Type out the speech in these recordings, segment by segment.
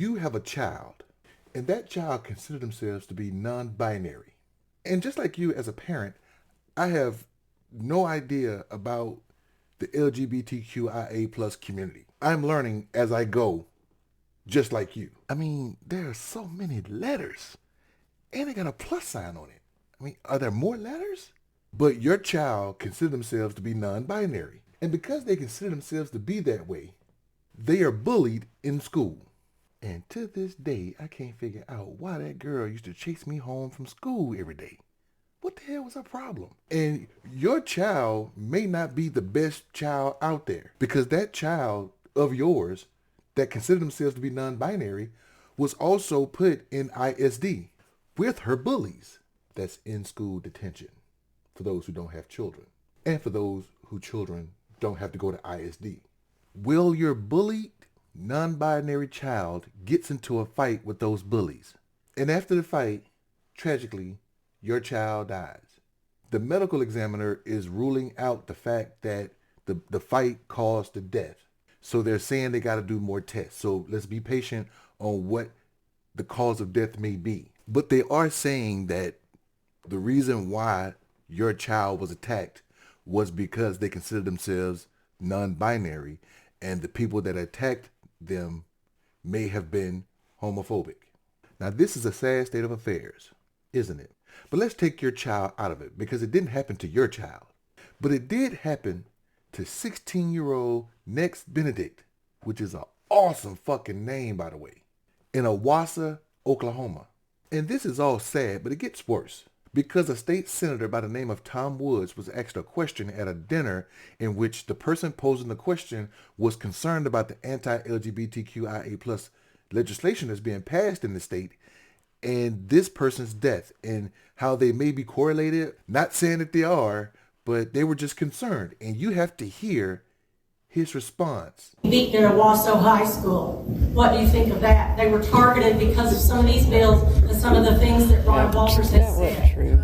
you have a child, and that child considers themselves to be non-binary. And just like you as a parent, I have no idea about the LGBTQIA plus community. I'm learning as I go, just like you. I mean, there are so many letters, and they got a plus sign on it. I mean, are there more letters? But your child considers themselves to be non-binary. And because they consider themselves to be that way, they are bullied in school. And to this day, I can't figure out why that girl used to chase me home from school every day. What the hell was her problem? And your child may not be the best child out there, because that child of yours that considered themselves to be non-binary was also put in ISD with her bullies. That's in-school detention for those who don't have children, and for those whose children don't have to go to ISD. Will your bullied non-binary child gets into a fight with those bullies, and after the fight, tragically, your child dies. The medical examiner is ruling out the fact that the fight caused the death. So they're saying they got to do more tests. So let's be patient on what the cause of death may be. But they are saying that the reason why your child was attacked was because they consider themselves non-binary, and the people that attacked them may have been homophobic. Now, this is a sad state of affairs, isn't it? But let's take your child out of it, because it didn't happen to your child. But it did happen to 16-year-old next Benedict, which is an awesome fucking name, by the way, in Owasso, Oklahoma. And this is all sad, but it gets worse, because a state senator by the name of Tom Woods was asked a question at a dinner in which the person posing the question was concerned about the anti-LGBTQIA plus legislation that's being passed in the state, and this person's death, and how they may be correlated. Not saying that they are, but they were just concerned. And you have to hear his response. Beat their Owasso High School. What do you think of that? They were targeted because of some of these bills and some of the things that Ron Walters has said. True.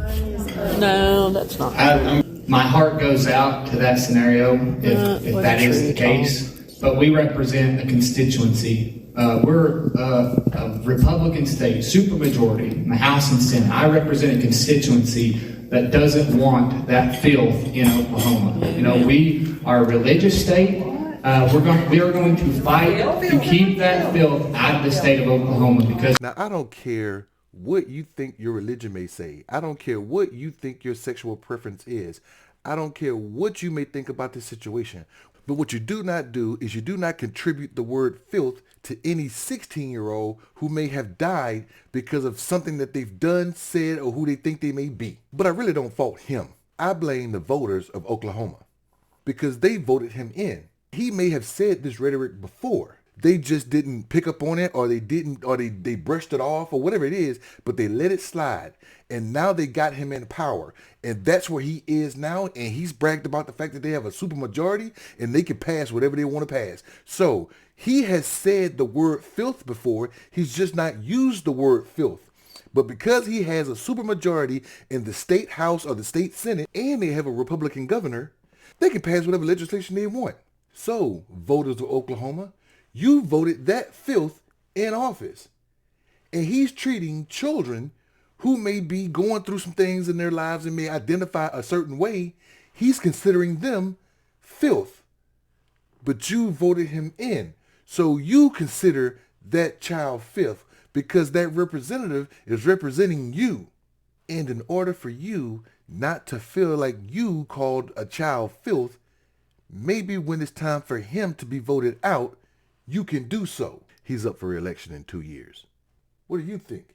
No, that's not true. My heart goes out to that scenario if that is the case. But we represent a constituency. We're a Republican state, supermajority in the House and Senate. I represent a constituency that doesn't want that filth in Oklahoma. You know, we are a religious state. We are going to fight to keep that filth out of the state of Oklahoma. Because now, I don't care what you think your religion may say. I don't care what you think your sexual preference is. I don't care what you may think about this situation. But what you do not do is you do not contribute the word filth to any 16-year-old who may have died because of something that they've done, said, or who they think they may be. But I really don't fault him. I blame the voters of Oklahoma, because they voted him in. He may have said this rhetoric before. They just didn't pick up on it, or they didn't, or they brushed it off, or whatever it is, but they let it slide. And now they got him in power. And that's where he is now. And he's bragged about the fact that they have a supermajority and they can pass whatever they want to pass. So he has said the word filth before. He's just not used the word filth. But because he has a supermajority in the state house or the state senate, and they have a Republican governor, they can pass whatever legislation they want. So, voters of Oklahoma, you voted that filth in office. And he's treating children who may be going through some things in their lives and may identify a certain way. He's considering them filth. But you voted him in. So you consider that child filth because that representative is representing you. And in order for you not to feel like you called a child filth, maybe when it's time for him to be voted out, you can do so. He's up for re-election in 2 years. What do you think?